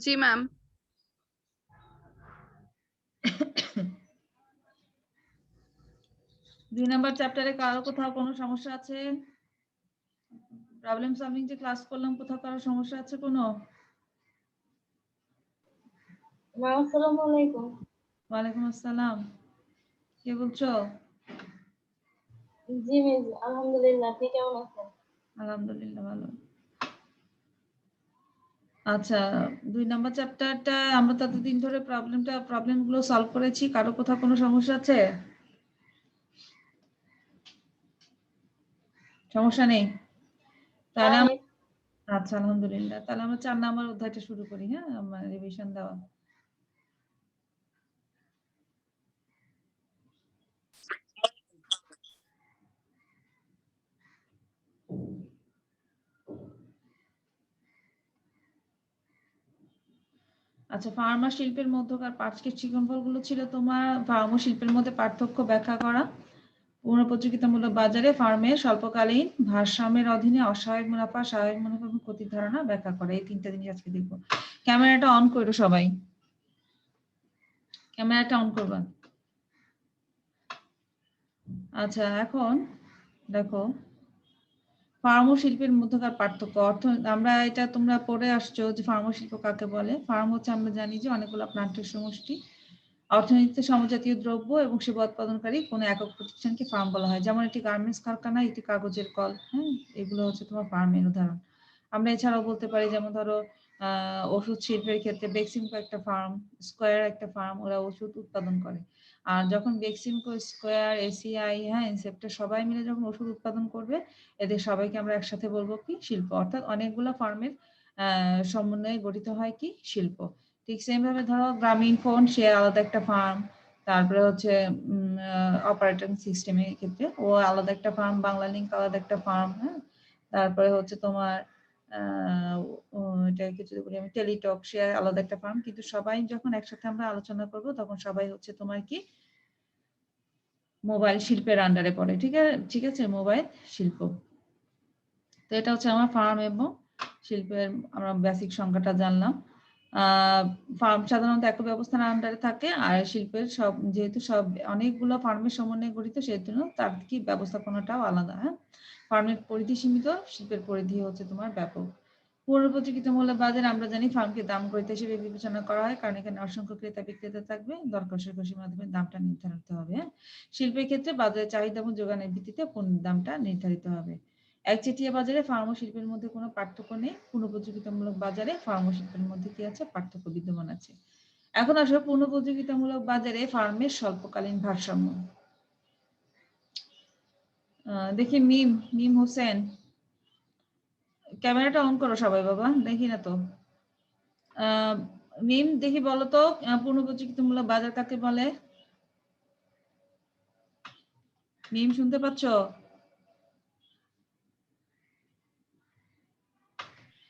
জি ma'am. 2 number চ্যাপ্টারে কারো কোথাও কোনো সমস্যা আছে? প্রবলেম সলভিং যে ক্লাস করলাম কোথাও কারো সমস্যা আছে কোনো? ম্যাম আসসালামু আলাইকুম। ওয়ালাইকুম আসসালাম। কে বলছো? জি মিস, আলহামদুলিল্লাহ। আপনি কেমন আছেন? আলহামদুলিল্লাহ ভালো। আচ্ছা, 2 নাম্বার চ্যাপ্টারটা আমরা ততদিন ধরে প্রবলেমগুলো সলভ করেছি। কারো কোথাও কোনো সমস্যা আছে? সমস্যা নেই? তাহলে না মিস। আচ্ছা আলহামদুলিল্লাহ। তাহলে আমরা 4 নাম্বার অধ্যায়টা শুরু করি, হ্যাঁ? আমার রিভিশন দেওয়া। আচ্ছা, ফার্মা শিল্পের মধ্যকার পাঁচটি শৃঙ্খলগুলো ছিল তোমার ফার্মা শিল্পের মধ্যে পার্থক্য ব্যাখ্যা করা, পুনঃপ্রতিযোগিতামূলক বাজারে ফার্মের স্বল্পকালীন ভারসাম্যের অধীনে অস্বাভাবিক মুনাফা, স্বাভাবিক মুনাফা এবং ক্ষতির ধারণা ব্যাখ্যা করা। এই 3টা জিনিস আজকে দেখবো। ক্যামেরাটা অন করো সবাই, ক্যামেরাটা অন করবা। আচ্ছা, এখন দেখো ফার্ম শিল্পের মধ্যকার পার্থক্য। আমরা এটা তোমরা পড়ে আসছো যে ফার্ম শিল্প কাকে বলে। ফার্ম হচ্ছে আমরা জানি যে অনেকগুলো প্লান্টের সমষ্টি। অর্থনীতিতে সমজাতীয় দ্রব্য এবং সেবা উৎপাদনকারী কোনো একক প্রতিষ্ঠানকে ফার্ম বলা হয়। যেমন একটি গার্মেন্টস কারখানা, একটি কাগজের কল, হ্যাঁ, এগুলো হচ্ছে তোমার ফার্মের উদাহরণ। আমরা এছাড়াও বলতে পারি যেমন ধরো ওষুধ শিল্পের ক্ষেত্রে বেক্সিমকো একটা ফার্ম, স্কোয়ার একটা ফার্ম, ওরা ওষুধ উৎপাদন করে। আর যখন বেক্সিমকো, স্কোয়ার, এসিআই, হ্যাঁ, ইনসেপ্টার সবাই মিলে যখন ওষুধ উৎপাদন করবে, এদের সবাইকে আমরা একসাথে বলবো কি শিল্প। অর্থাৎ অনেকগুলো ফার্মের সমন্বয়ে গঠিত হয় কি শিল্প। ঠিক সেম ভাবে ধরো গ্রামীণ ফোন, সে আলাদা একটা ফার্ম। তারপরে হচ্ছে অপারেটিং সিস্টেমের ক্ষেত্রে ও আলাদা একটা ফার্ম, বাংলা লিংক আলাদা একটা ফার্ম, হ্যাঁ। তারপরে হচ্ছে তোমার এটা কিছু বলি আমি টেলিটক, সে আলাদা একটা ফার্ম। কিন্তু সবাই যখন একসাথে আমরা আলোচনা করব তখন সবাই হচ্ছে তোমার কি মোবাইল শিল্পের আন্ডারে পড়ে। ঠিক আছে, মোবাইল শিল্প। তো এটা হচ্ছে আমার ফার্ম এবং শিল্পের আমরা বেসিক সংজ্ঞাটা জানলাম। ফার্ম সাধারণত এক ব্যবস্থার আন্ডারে থাকে, আর শিল্পের সব যেহেতু সব অনেকগুলো ফার্মের সমন্বয়ে গঠিত, সেই জন্য তার কি ব্যবস্থাপনাটাও আলাদা, হ্যাঁ। ফার্মের পরিধি সীমিত, শিল্পের পরিধি হচ্ছে তোমার ব্যাপক। পুনঃপ্রতিযোগিতামূলক বাজারে আমরা জানি ফার্মকে দাম গ্রহীতা হিসেবে বিবেচনা করা হয়, কারণ এখানে অসংখ্য ক্রেতা বিক্রেতা থাকবে, দর কষাকষির মাধ্যমে দামটা নির্ধারিত হবে, হ্যাঁ। শিল্পের ক্ষেত্রে বাজারে চাহিদা এবং যোগানের ভিত্তিতে পণ্যের দামটা নির্ধারিত হবে। একচেটিয়া বাজারে ফার্ম ও শিল্পের মধ্যে কোনো পার্থক্য নেই। পুনঃপ্রতিযোগিতামূলক বাজারে ফার্ম ও শিল্পের মধ্যে কি আছে? পার্থক্য বিদ্যমান আছে। এখন আসলে পুনঃপ্রতিযোগিতামূলক বাজারে ফার্মের স্বল্পকালীন ভারসাম্য। দেখি মিম হোসেন, ক্যামেরাটা অন করো সবাই বাবা, দেখি না তো। মিম দেখি বলো তো, পুনঃপ্রতিযোগিতামূলক বাজার কাকে বলে? মিম শুনতে পাচ্ছ?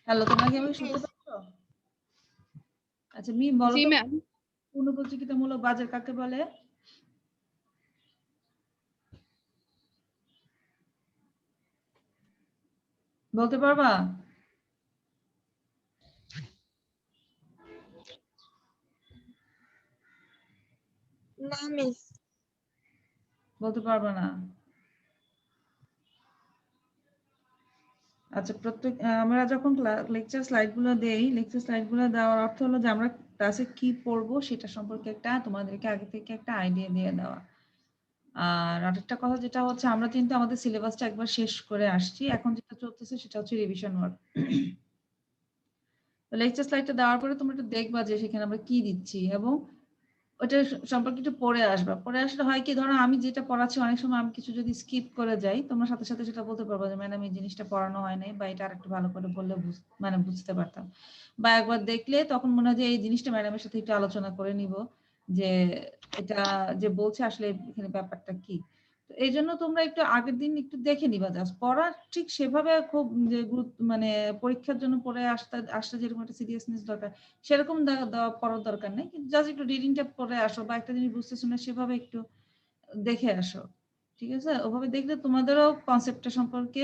হ্যালো, তোমরা কি আমাকে শুনতে পাচ্ছ? আচ্ছা মিম বলো জি তো, ম্যাম। পুনঃপ্রতিযোগিতামূলক বাজার কাকে বলে? বলতে পারবা? না মিস। বলতে পারবা না? আচ্ছা, আমরা যখন লেকচার স্লাইডগুলো দেই, লেকচার স্লাইডগুলো দেওয়ার অর্থ হলো যে আমরা ক্লাসে কি পড়বো সেটা সম্পর্কে একটা তোমাদেরকে আগে থেকে একটা আইডিয়া দিয়ে দেওয়া। আর আরেকটা কথা যেটা হচ্ছে, আমরা কিন্তু আমাদের সিলেবাসটা একবার শেষ করে আসছি, এখন যেটা চলতেছে সেটা হচ্ছে রিভিশন ওয়ার্ক। তো লেকচার স্লাইডটা দেওয়ার পরে তোমরা একটু দেখবা যে সেখানে আমরা কি দিচ্ছি, এবং ওটা সম্পর্কে একটু পড়ে আসবা। পড়ে আসলে হয় কি, ধরো আমি যেটা পড়াচ্ছি অনেক সময় আমি কিছু যদি স্কিপ করে যাই, তোমরা সাথে সাথে সেটা বলতে পারবো যে ম্যাডাম এই জিনিসটা পড়ানো হয় নাই, বা এটা আরেকটু ভালো করে বললে বুঝতে পারতাম। বা একবার দেখলে তখন মনে হয় যে এই জিনিসটা ম্যাডামের সাথে একটু আলোচনা করে নিব, যে এটা যে বলছে আসলে এখানে ব্যাপারটা কি। তো এই জন্য তোমরা একটু আগের দিন একটু দেখে নিবা। জাস্ট পড়া ঠিক সেভাবে খুব যে গুরুত্ব মানে পরীক্ষার জন্য পড়ে আসতে যেরকম একটা সিরিয়াসনেস দরকার, সেরকম পড়ার দরকার নেই। কিন্তু জাস্ট একটু রিডিংটা পড়ে আসো, বা একটা জিনিস বুঝতেছো না সেভাবে একটু দেখে আসো। ঠিক আছে, ওভাবে দেখলে তোমাদেরও কনসেপ্টটা সম্পর্কে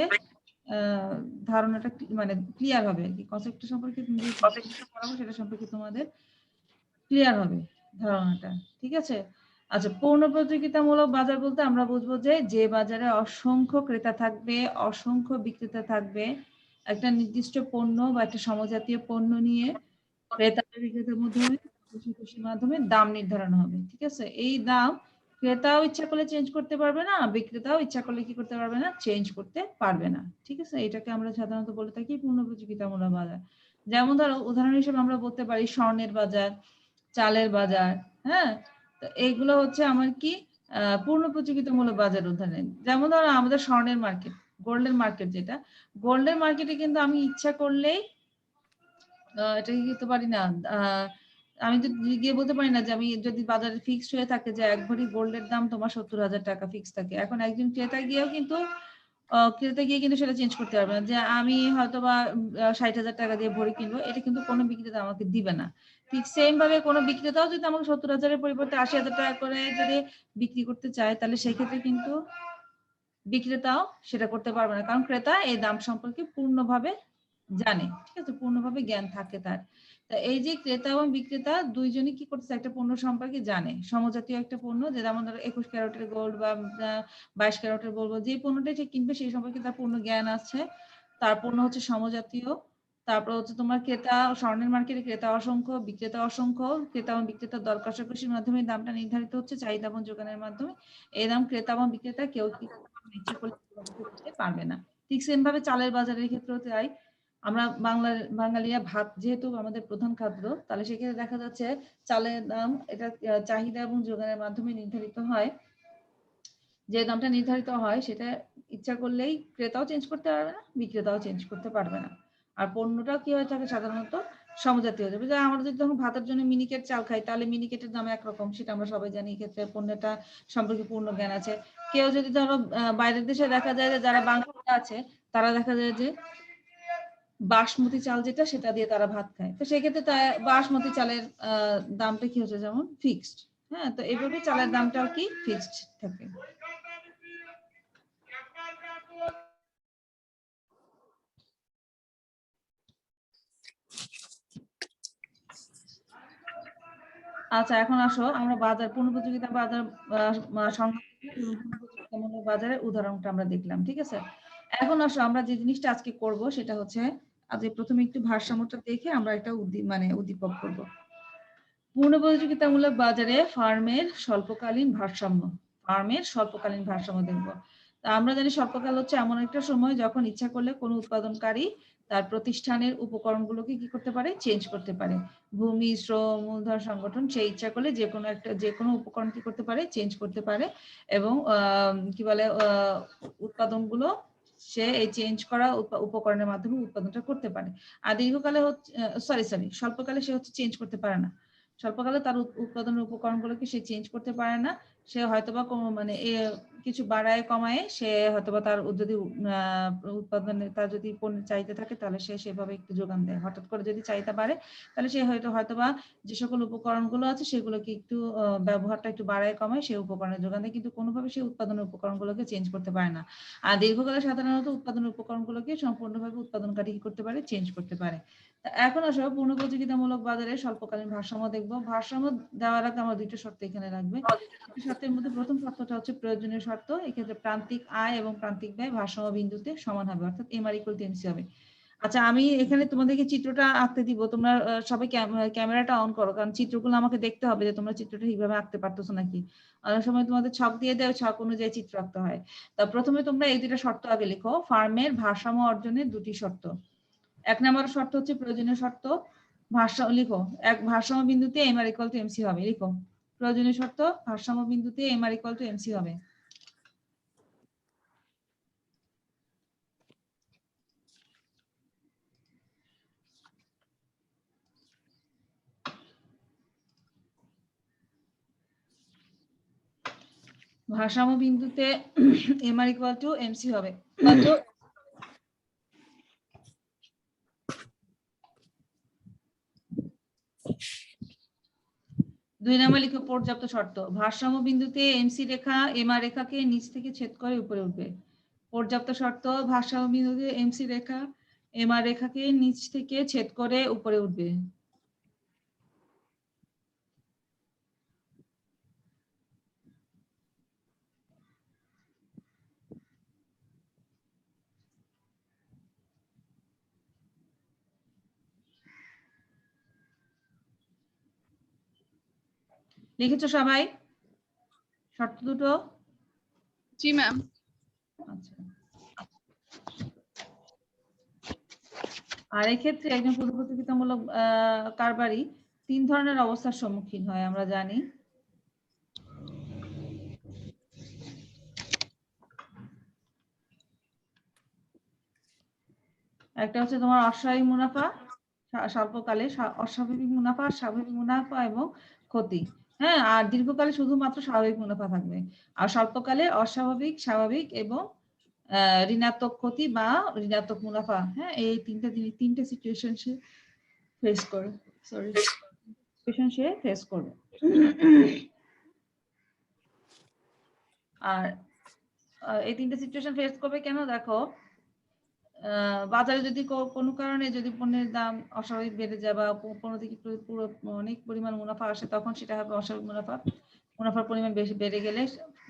ধারণাটা মানে ক্লিয়ার হবে আর কি, কনসেপ্টটা সম্পর্কে তুমি যে পড়াবো সেটা সম্পর্কে তোমাদের ক্লিয়ার হবে ধারণাটা, ঠিক আছে? আচ্ছা, পূর্ণ প্রতিযোগিতামূলক বাজার বলতে আমরা বুঝবো যে বাজারে অসংখ্য ক্রেতা থাকবে, অসংখ্য বিক্রেতা থাকবে, একটা নির্দিষ্ট পণ্য বা একটা সমজাতীয় পণ্য নিয়ে ক্রেতা বিক্রেতার মাধ্যমে দাম নির্ধারণ হবে, ঠিক আছে? এই দাম ক্রেতাও ইচ্ছা করলে চেঞ্জ করতে পারবে না, বিক্রেতাও ইচ্ছা করলে কি করতে পারবে না, চেঞ্জ করতে পারবে না, ঠিক আছে? এটাকে আমরা সাধারণত বলে থাকি পূর্ণ প্রতিযোগিতামূলক বাজার। যেমন ধরো উদাহরণ হিসেবে আমরা বলতে পারি স্বর্ণের বাজার, চালের বাজার, হ্যাঁ? তো এইগুলো হচ্ছে আমার কি পূর্ণ প্রতিযোগিতামূলক বাজার উদাহরণ। যেমন ধরো আমাদের স্বর্ণের মার্কেট, গোল্ডের মার্কেট, যেটা গোল্ডের মার্কেটে কিন্তু আমি ইচ্ছা করলেই এটা কি করতে পারি না, আমি তো গিয়ে বলতে পারি না যে আমি যদি বাজারে ফিক্সড হয়ে থাকে যে 1 ভরি গোল্ডের দাম তোমার 70,000 টাকা ফিক্স থাকে। এখন একজন ক্রেতা গিয়েও কিন্তু ক্রেতা গিয়ে কিন্তু সেটা চেঞ্জ করতে পারবে না, যে আমি হয়তো বা 60,000 টাকা দিয়ে ভরি কিনবো, এটা কিন্তু কোনো বিক্রেতা আমাকে দিবে না। ঠিক সেম ভাবে কোনো বিক্রেতাও যদি আমাকে 70,000 এর পরিবর্তে 80,000 টাকা করে যদি বিক্রি করতে চায়, তাহলে সেই ক্ষেত্রে কিন্তু বিক্রেতাও সেটা করতে পারবে না, কারণ ক্রেতা এই দাম সম্পর্কে পূর্ণভাবে জানে, ঠিক আছে? পূর্ণভাবে জ্ঞান থাকে তার। তা এই যে ক্রেতা এবং বিক্রেতা দুইজনই কি করতেছে, একটা পণ্য সম্পর্কে জানে, সমজাতীয় একটা পণ্য, যে যেমন ধরো 21 ক্যারেটের গোল্ড বা 22 ক্যারেটের বলবো, যে পণ্যটাই ঠিক কিনবে সেই সম্পর্কে তার পূর্ণ জ্ঞান আছে, তার পণ্য হচ্ছে সমজাতীয়। তারপর হচ্ছে তোমার ক্রেতা, স্বর্ণের মার্কেটে ক্রেতা অসংখ্য, বিক্রেতা অসংখ্য, ক্রেতা এবং বিক্রেতার দর কষাকষির মাধ্যমে দামটা নির্ধারিত হচ্ছে, চাহিদা এবং যোগানের মাধ্যমে। এই দাম ক্রেতা এবং বিক্রেতা কেউ কি ইচ্ছা করতে পারবে না। ঠিক সেম ভাবে চালের বাজারের ক্ষেত্রেও তাই। আমরা বাঙালিরা ভাত যেহেতু আমাদের প্রধান খাদ্য, তাহলে সেক্ষেত্রে দেখা যাচ্ছে চালের দাম এটা চাহিদা এবং যোগানের মাধ্যমে নির্ধারিত হয়। যে দামটা নির্ধারিত হয় সেটা ইচ্ছা করলেই ক্রেতাও চেঞ্জ করতে পারবে না, বিক্রেতাও চেঞ্জ করতে পারবে না। আর পণ্যটাও কি হয়ে থাকে সাধারণত সমজাতীয় হয়ে যাবে। যে আমরা যদি তখন ভাতের জন্য মিনিকেট চাল খাই, তাহলে মিনিকেটের দাম একরকম, সেটা আমরা সবাই জানি। এক্ষেত্রে পণ্যটা সম্পর্কে পূর্ণ জ্ঞান আছে। কেউ যদি ধরো বাইরের দেশে দেখা যায় যে যারা বাঙালিরা আছে, তারা দেখা যায় যে বাসমতি চাল যেটা, সেটা দিয়ে তারা ভাত খায়। তো সেক্ষেত্রে বাসমতি চালের দামটা কি হচ্ছে, যেমন ফিক্সড। হ্যাঁ, তো এইভাবে চালের দামটাও কি ফিক্সড থাকে। আচ্ছা, এখন আসো আমরা বাজার পূর্ণ প্রতিযোগিতা বাজার সংস্থামূলক বাজারের উদাহরণটা আমরা দেখলাম, ঠিক আছে? এখন আসো আমরা যে জিনিসটা আজকে করব সেটা হচ্ছে, আজকে প্রথমে একটু ভারসাম্যটা দেখে আমরা একটা উদ্দীপক করব। পূর্ণ প্রতিযোগিতামূলক বাজারে ফার্মের স্বল্পকালীন ভারসাম্য, দেখব। তা আমরা জানি স্বল্পকাল হচ্ছে এমন একটা সময় যখন ইচ্ছা করলে কোনো উৎপাদনকারী তার প্রতিষ্ঠানের উপকরণগুলোকে কি করতে পারে, চেঞ্জ করতে পারে। ভূমি, শ্রম, মূলধন, সংগঠন সে ইচ্ছা করলে যে কোনো উপকরণ কি করতে পারে, চেঞ্জ করতে পারে, এবং কি বলে উৎপাদনগুলো সে এই চেঞ্জ করা উপকরণের মাধ্যমে উৎপাদনটা করতে পারে। আর দীর্ঘকালে হচ্ছে স্বল্পকালে সে হচ্ছে চেঞ্জ করতে পারে না। স্বল্পকালে তার উৎপাদনের উপকরণগুলোকে সে চেঞ্জ করতে পারে না। সে হয়তোবা মানে কিছু বাড়ায় কমায় সে হয়তোবা তার যদি উৎপাদনে তার যদি পণ্যের চাহিদা থাকে, তাহলে সে সেভাবে একটু যোগান দেয়। হঠাৎ করে যদি চাহিদা বাড়ে, তাহলে সে হয়তোবা যে সকল উপকরণগুলো আছে সেগুলোকে একটু ব্যবহারটা একটু বাড়ায় কমায় সে উপকরণের যোগান দেয়, কিন্তু কোনোভাবে সে উৎপাদনের উপকরণগুলোকে চেঞ্জ করতে পারে না। আর দীর্ঘকালে সাধারণত উৎপাদনের উপকরণগুলোকে সম্পূর্ণভাবে উৎপাদনকারী কি করতে পারে, চেঞ্জ করতে পারে। এখন আসো পূর্ণ প্রতিযোগিতামূলক বাজারে স্বল্পকালীন ভারসাম্য দেখবো। ভারসাম্য দেওয়ার আগে আমরা দুইটা শর্ত এখানে রাখবে। দুটো শর্তের মধ্যে প্রথম শর্তটা হচ্ছে প্রয়োজনীয় শর্ত। এক্ষেত্রে প্রান্তিক আয় এবং প্রান্তিক ব্যয় ভারসাম্য বিন্দুতে সমান হবে, অর্থাৎ MR=MC হবে। আচ্ছা, আমি এখানে তোমাদেরকে চিত্রটা আঁকতে দিব, তোমরা সবাই ক্যামেরাটা অন করো, কারণ চিত্রগুলো আমাকে দেখতে হবে যে তোমরা চিত্রটা এইভাবে আঁকতে পারতেছো নাকি। অনেক সময় তোমাদের ছক দিয়ে দেয়, ছক অনুযায়ী চিত্র আঁকতে হয়। তা প্রথমে তোমরা এই দুটো শর্ত আগে লিখো। ফার্মের ভারসাম্য অর্জনের দুটি শর্ত। 1 নম্বর শর্ত হচ্ছে প্রয়োজনীয় শর্ত, লিখো ভারসাম্য বিন্দুতে MR=MC হবে। লিখো প্রয়োজনীয় শর্ত, ভারসাম্য বিন্দুতে MR=MC হবে। ভারসাম্য বিন্দুতে MR=MC হবে। 2 নম্বর লিখো পর্যাপ্ত শর্ত, ভারসাম্য বিন্দুতে MC রেখা MR রেখাকে নিচ থেকে ছেদ করে উপরে উঠবে। পর্যাপ্ত শর্ত ভারসাম্য বিন্দুতে এমসি রেখা এমআর রেখাকে নিচ থেকে ছেদ করে উপরে উঠবে। লিখেছো সবাই শর্ত দুটো? জি ম্যাম। আচ্ছা, আর এক্ষেত্রে একজন পুরো প্রতিযোগিতামূলক কারবারি 3 ধরনের অবস্থার সম্মুখীন হয় আমরা জানি। একটা হচ্ছে তোমার অস্বাভাবিক মুনাফা স্বল্পকালে, অস্বাভাবিক মুনাফা, স্বাভাবিক মুনাফা এবং ক্ষতি। হ্যাঁ, আর দীর্ঘকালে শুধুমাত্র স্বাভাবিক মুনাফা থাকবে। আর স্বল্পকালে অস্বাভাবিক, স্বাভাবিক এবং ঋণাত্মক ক্ষতি বা ঋণাত্মক মুনাফা। হ্যাঁ, এই তিনটা সিচুয়েশন সে ফেস করে। সরি, সিচুয়েশন সে ফেস করবে। আর এই তিনটা সিচুয়েশন ফেস করবে কেন? দেখো, বাজারে যদি কোনো কারণে যদি পণ্যের দাম অস্বাভাবিক বেড়ে যায় বা পণ্য থেকে পুরো অনেক পরিমাণ মুনাফা আসে, তখন সেটা হবে অস্বাভাবিক মুনাফা। মুনাফার পরিমাণ বেশি বেড়ে গেলে,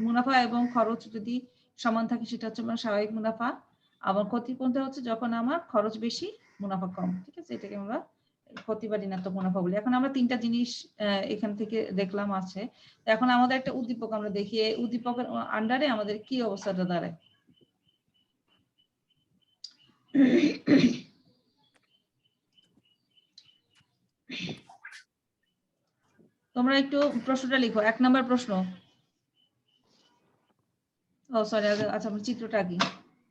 মুনাফা এবং খরচ যদি সমান থাকে, সেটা হচ্ছে স্বাভাবিক মুনাফা। আবার ক্ষতি কোনটা হচ্ছে? যখন আমার খরচ বেশি মুনাফা কম। ঠিক আছে, এটাকে আমরা ক্ষতি বা ঋণাত্মক মুনাফা বলি। এখন আমরা তিনটা জিনিস এখান থেকে দেখলাম আছে। এখন আমাদের একটা উদ্দীপক আমরা দেখি, এই উদ্দীপকের আন্ডারে আমাদের কি অবস্থাটা দাঁড়ায়। তোমরা একটু প্রশ্নটা লিখো, 1 নম্বর প্রশ্ন। ও সরি, আচ্ছা, আমার চিত্রটা কি?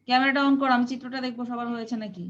ক্যামেরাটা অন করো, আমি চিত্রটা দেখবো সবার হয়েছে নাকি।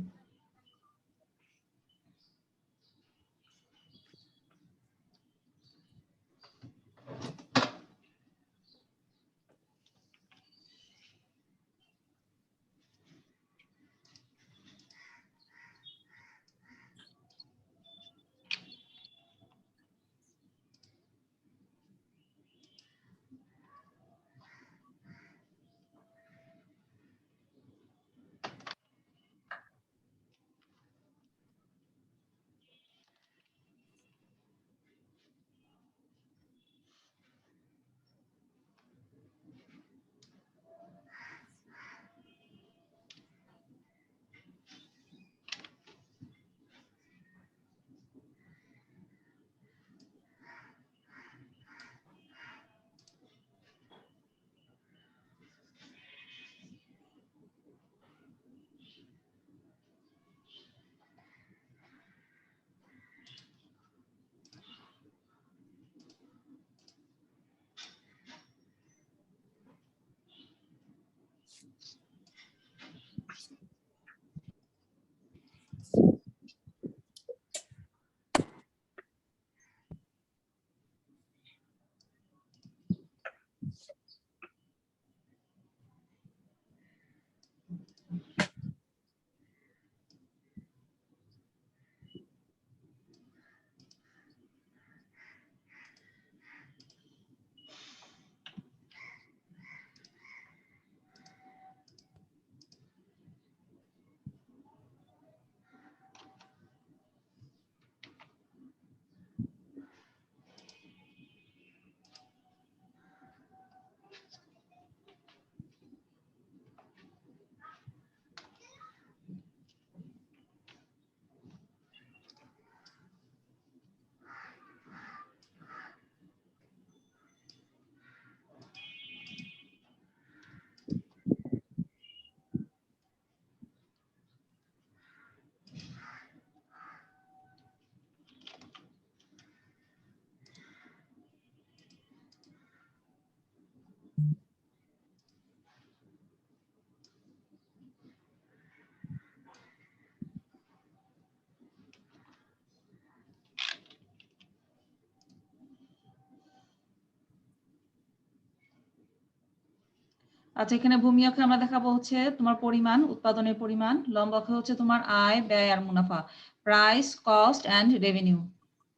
আচ্ছা, এখানে ভূমি অক্ষে আমরা দেখাবো হচ্ছে তোমার পরিমাণ, উৎপাদনের পরিমাণ। লম্ব অক্ষে হচ্ছে তোমার আয়, ব্যয় আর মুনাফা। Price, cost and revenue.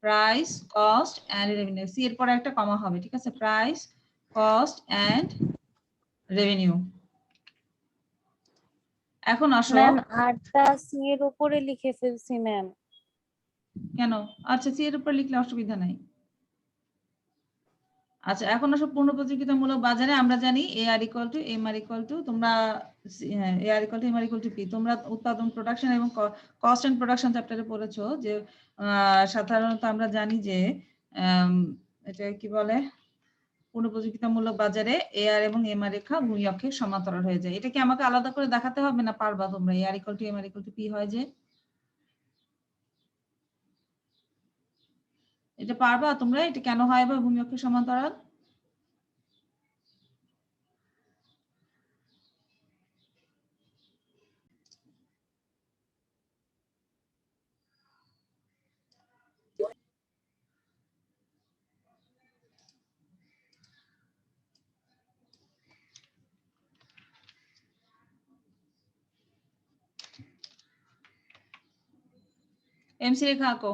Price, cost and revenue. C এর পরে একটা কমা হবে। ঠিক আছে, প্রাইস, কস্ট এন্ড রেভিনিউ। এখন আসো। ম্যাম আরটা সি এর উপরে লিখে ফেলছি ম্যাম। কেন? আচ্ছা, সি এর উপর লিখলে অসুবিধা নাই। আচ্ছা, এখন আসো পূর্ণ প্রতিযোগিতামূলক বাজারে। আমরা জানি A R equal to M R equal to, তোমরা A R equal to M R equal to P, তোমরা উৎপাদন প্রোডাকশন এবং কস্ট এন্ড প্রোডাকশন চ্যাপ্টারে পড়েছো যে সাধারণত আমরা জানি যে এটা কি বলে, পূর্ণ প্রতিযোগিতামূলক বাজারে এ আর এবং এম আর রেখা দুই অক্ষের সমান্তরাল হয়ে যায়। এটা কি আমাকে আলাদা করে দেখাতে হবে না পারবা তোমরা? A R equal to M R equal to P হয় যে, এটা পারবা তোমরা? এটা কেন হয় বা ভূমি অক্ষের সমান্তরাল? এমসি রেখা আঁকো।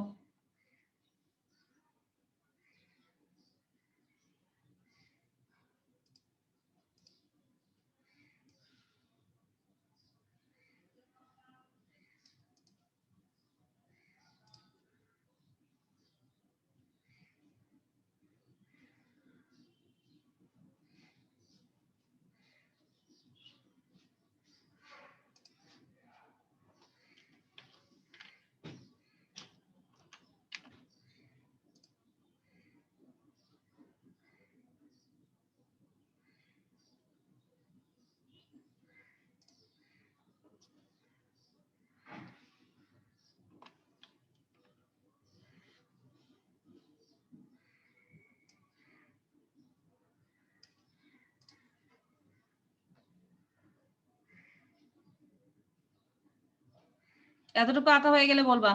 এতটুকু আঁকা হয়ে গেলে বলবা।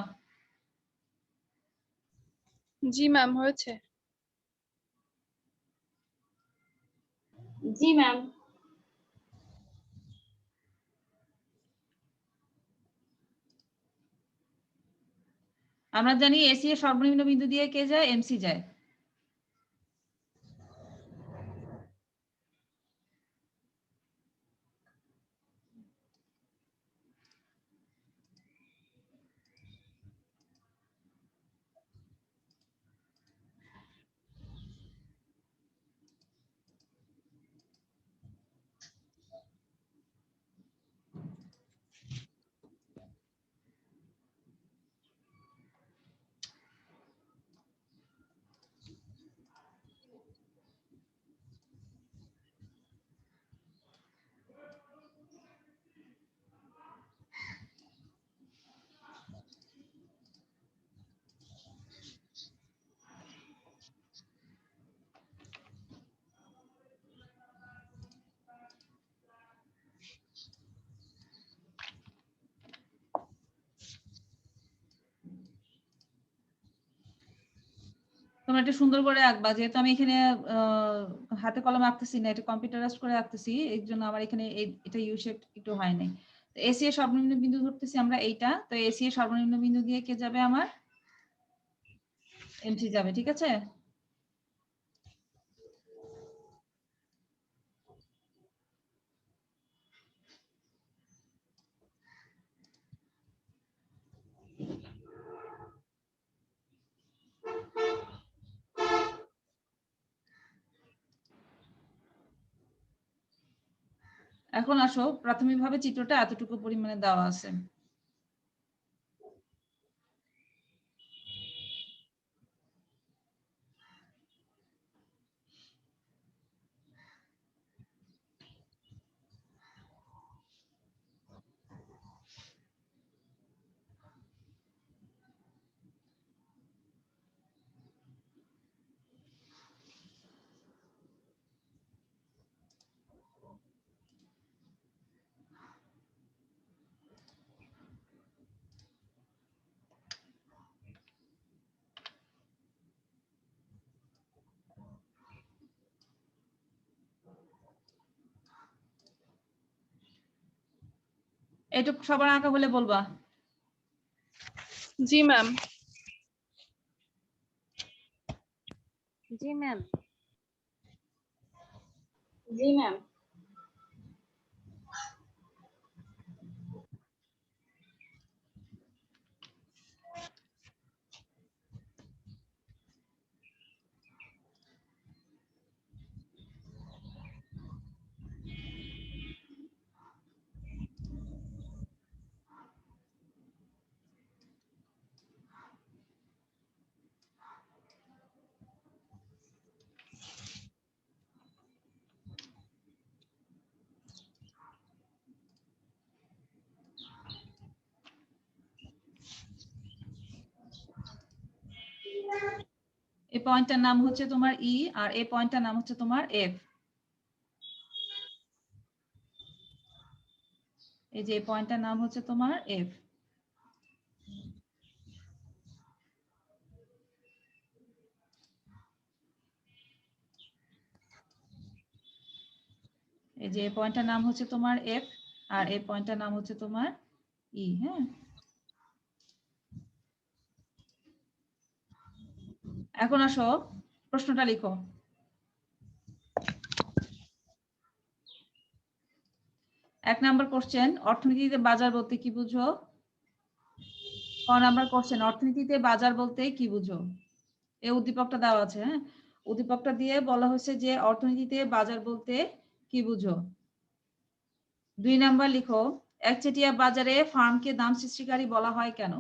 জি ম্যাম, হয়েছে। জি ম্যাম। আমরা জানি এসি এর সর্বনিম্ন বিন্দু দিয়ে কে যায়? এমসি যায়। তোমরা এটা সুন্দর করে আঁকবা, যেহেতু আমি এখানে হাতে কলমে আঁকতেছি না, এটা কম্পিউটারাইজড করে আঁকতেছি, এই জন্য আমার এখানে এটা ইউ শেপ একটু হয় নাই। তো এসি এর সর্বনিম্ন বিন্দু ধরতেছি আমরা এইটা, তো এসি এর সর্বনিম্ন বিন্দু দিয়ে কে যাবে? আমার এমসি যাবে, ঠিক আছে? এখন আসো, প্রাথমিকভাবে চিত্রটা এতটুকু পরিমাণে দেওয়া আছে। এইটুকু সবার আঁকা হলে বলবা। জি ম্যাম। জি ম্যাম। জি ম্যাম। এই পয়েন্টটার নাম হচ্ছে তোমার ই, আর এই পয়েন্টটার নাম হচ্ছে তোমার এফ। এই যে এই পয়েন্টটার নাম হচ্ছে তোমার এফ। এই যে এই পয়েন্টটার নাম হচ্ছে তোমার এফ, আর এই পয়েন্টটার নাম হচ্ছে তোমার ই। হ্যাঁ, এখন আসো প্রশ্নটা লিখো। 1 নাম্বার কোশ্চেন, অর্থনীতিতে বাজার বলতে কি বুঝো? 1 নাম্বার কোশ্চেন, অর্থনীতিতে বাজার বলতে কি বুঝো? এই উদ্দীপকটা দেওয়া আছে। হ্যাঁ, উদ্দীপকটা দিয়ে বলা হয়েছে যে অর্থনীতিতে বাজার বলতে কি বুঝো। 2 নাম্বার লিখো, একচেটিয়া বাজারে ফার্মকে দাম সৃষ্টিকারী বলা হয় কেন?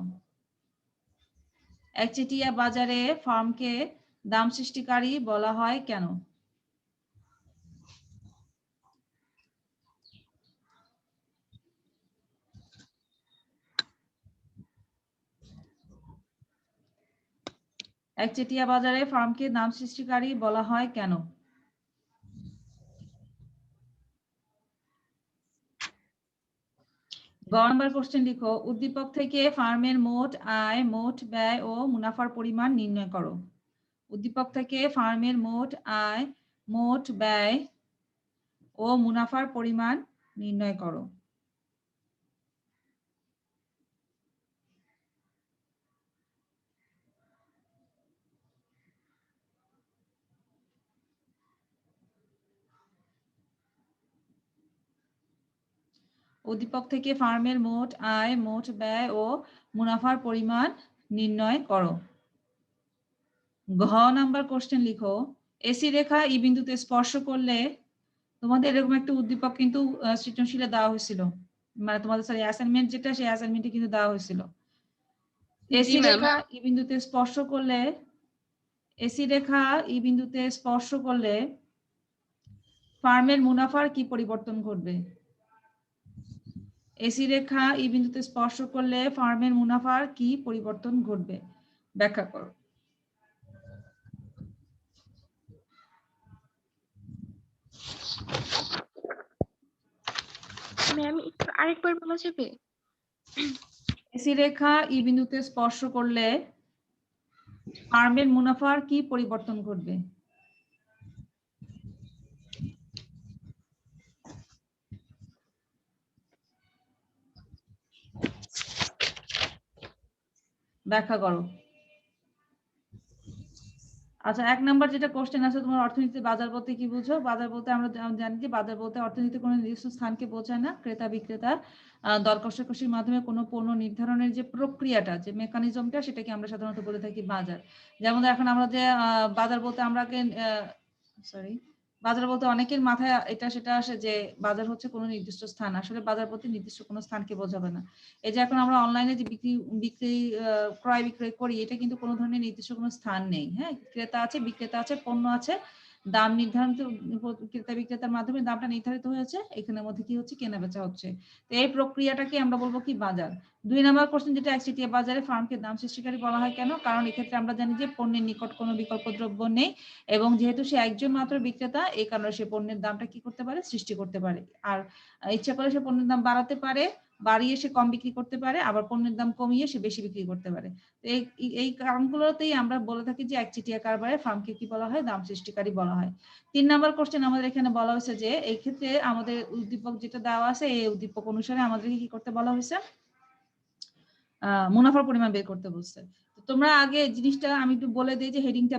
একচেটিয়া বাজারে ফার্মকে দাম সৃষ্টিকারী বলা হয় কেন? একচেটিয়া বাজারে ফার্মকে দাম সৃষ্টিকারী বলা হয় কেন? গ নাম্বার কোশ্চেন লিখো, উদ্দীপক থেকে ফার্মের মোট আয়, মোট ব্যয় ও মুনাফার পরিমাণ নির্ণয় করো। উদ্দীপক থেকে ফার্মের মোট আয়, মোট ব্যয় ও মুনাফার পরিমাণ নির্ণয় করো। উদ্দীপক থেকে ফার্মের মোট আয়, মোট ব্যয় ও মুনাফার পরিমাণ নির্ণয় করো। ঘ নাম্বার কোশ্চেন লিখো, এসি রেখা ই বিন্দুতে স্পর্শ করলে, তোমাদের এরকম একটা উদ্দীপক কিন্তু সৃজনশীলে দেওয়া হয়েছিল, মানে তোমাদের সরি অ্যাসাইনমেন্ট যেটা, সেই অ্যাসাইনমেন্টে কিন্তু দেওয়া হয়েছিল। এসি রেখা ই বিন্দুতে স্পর্শ করলে, এসি রেখা ই বিন্দুতে স্পর্শ করলে ফার্মের মুনাফার কি পরিবর্তন ঘটবে? এসি রেখা ই বিন্দুতে স্পর্শ করলে ফার্মের মুনাফার কি পরিবর্তন ঘটবে? ব্যাখ্যা করো। ম্যাম একটু আরেকবার বলা যাবে? এসি রেখা ই বিন্দুতে স্পর্শ করলে ফার্মের মুনাফার কি পরিবর্তন ঘটবে? ব্যাখ্যা করো। আচ্ছা, 1 নাম্বার যেটা কোশ্চেন আছে তোমার, অর্থনীতিতে বাজার বলতে কি বুঝো? বাজার বলতে আমরা জানি যে বাজার বলতে অর্থনীতিতে কোনো নির্দিষ্ট স্থানকে বোঝায় না। ক্রেতা বিক্রেতা দর কষাকষির মাধ্যমে কোনো পণ্য নির্ধারণের যে প্রক্রিয়াটা, যে মেকানিজমটা, সেটাকে আমরা সাধারণত বলে থাকি বাজার। যেমন এখন আমরা যে বাজার বলতে আমরা বাজার বলতে অনেকের মাথায় এটা সেটা আসে যে বাজার হচ্ছে কোনো নির্দিষ্ট স্থান। আসলে বাজার বলতে নির্দিষ্ট কোনো স্থানকে বোঝাবে না। এই যে এখন আমরা অনলাইনে যে ক্রয় বিক্রয় করি, এটা কিন্তু কোনো ধরনের নির্দিষ্ট কোনো স্থান নেই। হ্যাঁ, ক্রেতা আছে, বিক্রেতা আছে, পণ্য আছে, দাম নির্ধারিত, ক্রেতা বিক্রেতার মাধ্যমে দামটা নির্ধারিত হয়েছে, এখানের মধ্যে কি হচ্ছে, কেনা বেচা হচ্ছে। তো এই প্রক্রিয়াটাকে আমরা বলবো কি, বাজার। 2 নাম্বার কোশ্চেন যেটা, একচেটিয়া বাজারে ফার্মকে দাম সৃষ্টিকারী বলা হয় কেন? কারণ এক্ষেত্রে আমরা জানি যে পণ্যের নিকট কোনো বিকল্প দ্রব্য নেই, এবং যেহেতু সে একজন মাত্র বিক্রেতা, এই কারণে সে পণ্যের দামটা কি করতে পারে, সৃষ্টি করতে পারে। আর ইচ্ছা করে সে পণ্যের দাম বাড়াতে পারে, বাড়িয়ে সে কম বিক্রি করতে পারে, আবার পণ্যের দাম কমিয়ে সে বেশি বিক্রি করতে পারে। তো এই কারণগুলোতেই আমরা বলে থাকি যে একচেটিয়া কারবারে ফার্মকে কি বলা হয়, দাম সৃষ্টিকারী বলা হয়। 3 নাম্বার কোশ্চেন আমাদের এখানে বলা হয়েছে যে এই ক্ষেত্রে আমাদের উদ্দীপক যেটা দেওয়া আছে, এই উদ্দীপক অনুসারে আমাদেরকে কি করতে বলা হয়েছে, মুনাফার পরিমাণ বের করতে বলছে। তোমরা আগে জিনিসটা আমি একটু বলে দিই যে হেডিংটা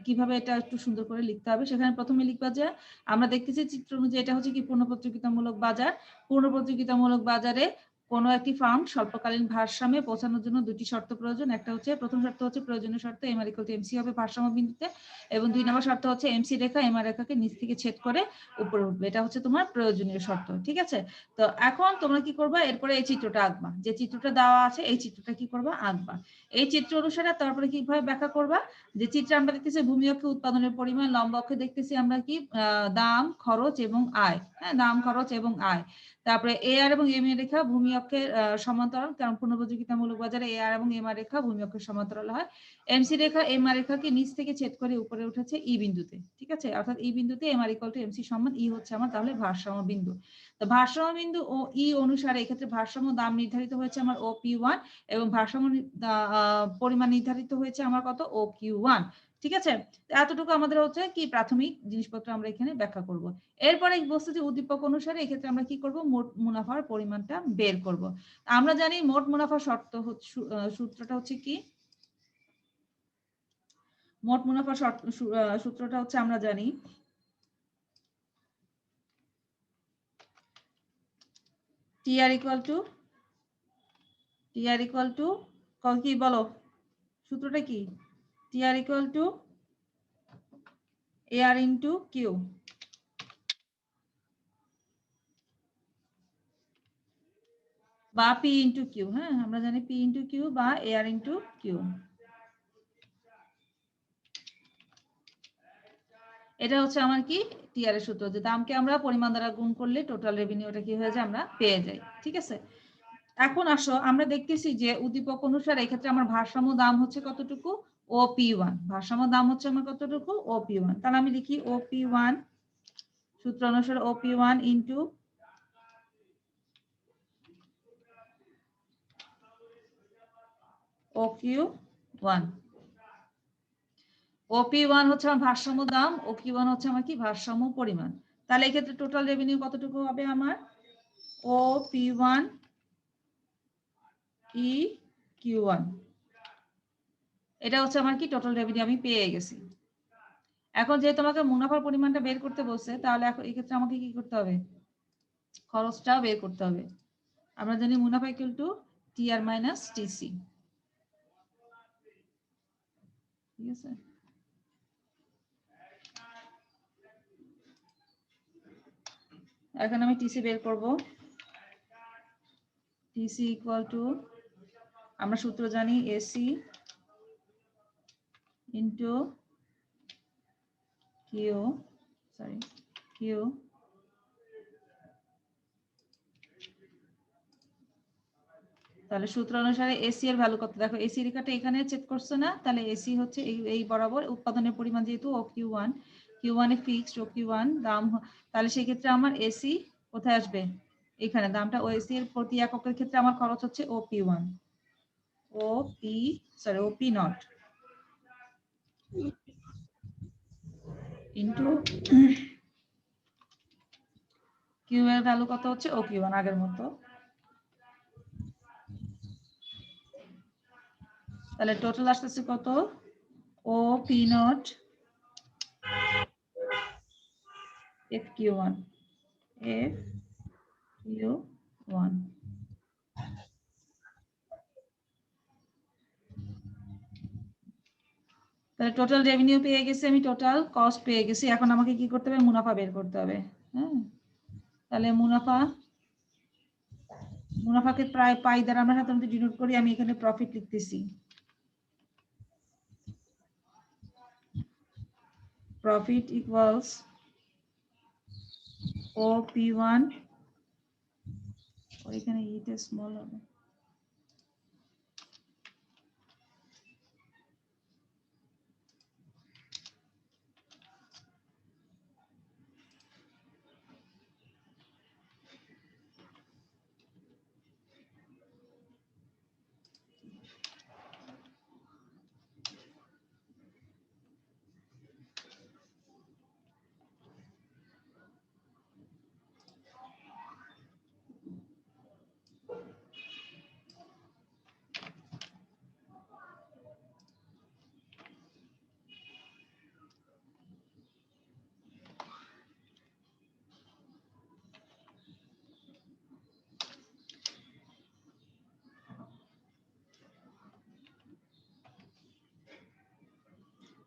কিভাবে এটা একটু সুন্দর করে লিখতে হবে। সেখানে প্রথমে লিখবা যে আমরা দেখতেছি চিত্র অনুযায়ী এটা হচ্ছে কি পূর্ণ প্রতিযোগিতামূলক বাজার। পূর্ণ প্রতিযোগিতামূলক বাজারে কোনো একটি ফার্ম স্বল্পকালীন ভারসাম্যে পৌঁছানোর জন্য 2টি শর্ত প্রয়োজন। একটা হচ্ছে, প্রথম শর্ত হচ্ছে প্রয়োজনীয় শর্ত M R equal to MC হবে ভারসাম্য বিন্দুতে, এবং 2 নম্বর শর্ত হচ্ছে এমসি রেখা এম আর রেখাকে নিচ থেকে ছেদ করে উপরে উঠবে। এটা হচ্ছে তোমার প্রয়োজনীয় শর্ত। ঠিক আছে, তো এখন তোমরা কি করবা, এরপরে এই চিত্রটা আঁকবা, যে চিত্রটা দেওয়া আছে এই চিত্রটা কি করবা, আঁকবা। এই চিত্র অনুসারে তারপরে কিভাবে ব্যাখ্যা করবা, যে চিত্রে আমরা দেখতেছি ভূমি অক্ষে উৎপাদনের পরিমাণ, লম্ব অক্ষে দেখতেছি আমরা কি দাম, খরচ এবং আয়। হ্যাঁ, দাম, খরচ এবং আয়। তারপরে এ আর এবং এম এর রেখা ভূমি অক্ষের সমান্তরাল, কারণ পুনঃপ্রযোগিতামূলক বাজারে এ আর এবং এম আর রেখা ভূমি অক্ষের সমান্তরাল হয়। এমসি রেখা এম আর রেখাকে নিচ থেকে ছেদ করে উপরে উঠেছে ই বিন্দুতে, ঠিক আছে, অর্থাৎ ই বিন্দুতে M R equal to MC সমান ই হচ্ছে আমার তাহলে ভারসাম্য বিন্দু। তো ভারসাম্য বিন্দু ও ই অনুসারে এক্ষেত্রে ভারসাম্য দাম নির্ধারিত হয়েছে আমার ও পি ওয়ান এবং ভারসাম্য পরিমাণ নির্ধারিত হয়েছে আমার কত ও কিউ ওয়ান, ঠিক আছে। এতটুকু আমাদের হচ্ছে কি প্রাথমিক জিনিসপত্র আমরা এখানে ব্যাখ্যা করব। এরপরে বস্তু যে উদ্দীপক অনুসারে এক্ষেত্রে আমরা কি করব, মোট মুনাফার পরিমাণটা বের করব। আমরা জানি মোট মুনাফার শর্ত সূত্রটা হচ্ছে কি, মোট মুনাফার সূত্রটা হচ্ছে আমরা জানি TR ইকুয়াল টু কি বলো সূত্রটা কি, TR equal to AR into Q, বা P ইনটু কিউ। হ্যাঁ, আমরা জানি P ইনটু কিউ বা AR ইনটু কিউ। এটা হচ্ছে আমার কি টিআর এর সূত্র, যে দামকে আমরা পরিমাণ দ্বারা গুণ করলে টোটাল রেভিনিউটা কি হয়ে যায়, আমরা পেয়ে যাই, ঠিক আছে। এখন আসো আমরা দেখতেছি যে উদ্দীপক অনুসারে এক্ষেত্রে আমার ভারসাম্য দাম হচ্ছে কতটুকু, OP1, ভারসাম্য দাম হচ্ছে আমার কতটুকু OP1। তাহলে আমি লিখি OP1 সূত্র অনুসারে OP1 ইনটু OQ1। OP1 হচ্ছে আমার ভারসাম্য দাম, OQ1 হচ্ছে আমার কি ভারসাম্য পরিমাণ। তাহলে এই ক্ষেত্রে টোটাল রেভিনিউ কতটুকু হবে আমার, OP1 EQ1, এটা হচ্ছে আমার কি টোটাল রেভিনিউ আমি পেয়ে গেছি। এখন যেহেতু তোমাকে মুনাফার পরিমাণটা বের করতে বলছে, তাহলে এখন এই ক্ষেত্রে আমাকে কি করতে হবে, খরচটাও বের করতে হবে। আমরা জানি মুনাফা equal to TR minus TC, ঠিক আছে। এখন আমি টিসি বের করব। টিসি ইকুয়াল টু, আমরা সূত্র জানি এসি ইন্টু কিউ, কিউ তাহলে সূত্র অনুসারে এসি এর ভ্যালু কত, দেখো এসি রেখাটা এখানে চেক করছে না, তাহলে এসি হচ্ছে এই বরাবর উৎপাদনের পরিমাণ, যেহেতু ও কিউ1 এ ফিক্সড, ও কিউ1 দাম, তাহলে সেই ক্ষেত্রে আমার এসি কোথায় আসবে, এখানে দামটা ও এসি এর প্রতি এককের ক্ষেত্রে আমার খরচ হচ্ছে OP1, OP0 ইনটু কিউ এর ভ্যালু কত হচ্ছে OQ1 আগের মতো। তাহলে টোটাল আসতেছে কত, OP0 FQ1, তাহলে টোটাল রেভিনিউ পেয়ে গেছি আমি, টোটাল কস্ট পেয়ে গেছি। এখন আমাকে কি করতে হবে, মুনাফা বের করতে হবে। হ্যাঁ, তাহলে মুনাফাকে প্রায় পাই দ্বারা আমরা সাধারণত ডিনোট করি, আমি এখানে প্রফিট লিখতেছি। প্রফিট ইকুয়ালস OP1, ওইখানে ইটা স্মল হবে,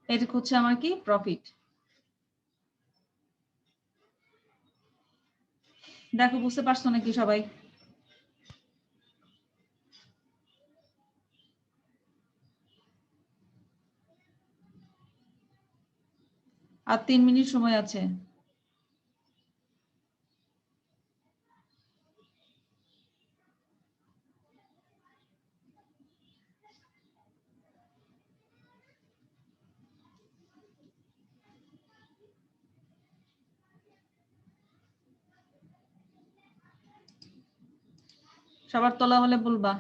এটা হচ্ছে আমার কি প্রফিট। দেখো বুঝতে পারছো নাকি সবাই, আর 3 মিনিট সময় আছে। সবার তোলা হলে বলবা।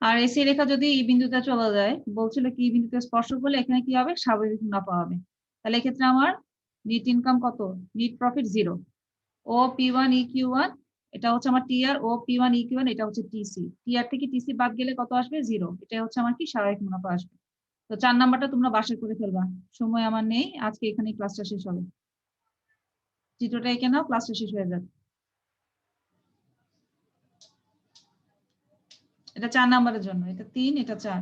আর এসি রেখা যদি এই বিন্দুতে চলে যায়, বলছিল কি বিন্দুতে স্পর্শ করলে এখানে কি হবে, স্বাভাবিক মুনাফা হবে। তাহলে এক্ষেত্রে আমার নেট ইনকাম কত, নেট প্রফিট 0। ও P1 EQ1 এটা হচ্ছে আমার টিআর, ও P1 EQ1 এটা হচ্ছে টিসি। টিআর থেকে টিসি বাদ গেলে কত আসবে, 0। এটা হচ্ছে আমার কি স্বাভাবিক মুনাফা আসবে। তো 4 নাম্বারটা তোমরা বাসা করে ফেলবা, সময় আমার নেই, আজকে এখানে ক্লাসটা শেষ হবে। চিত্রটা এঁকে নাও, ক্লাসটা শেষ হয়ে যাবে। এটা 4 নাম্বারের জন্য, এটা 3, এটা 4।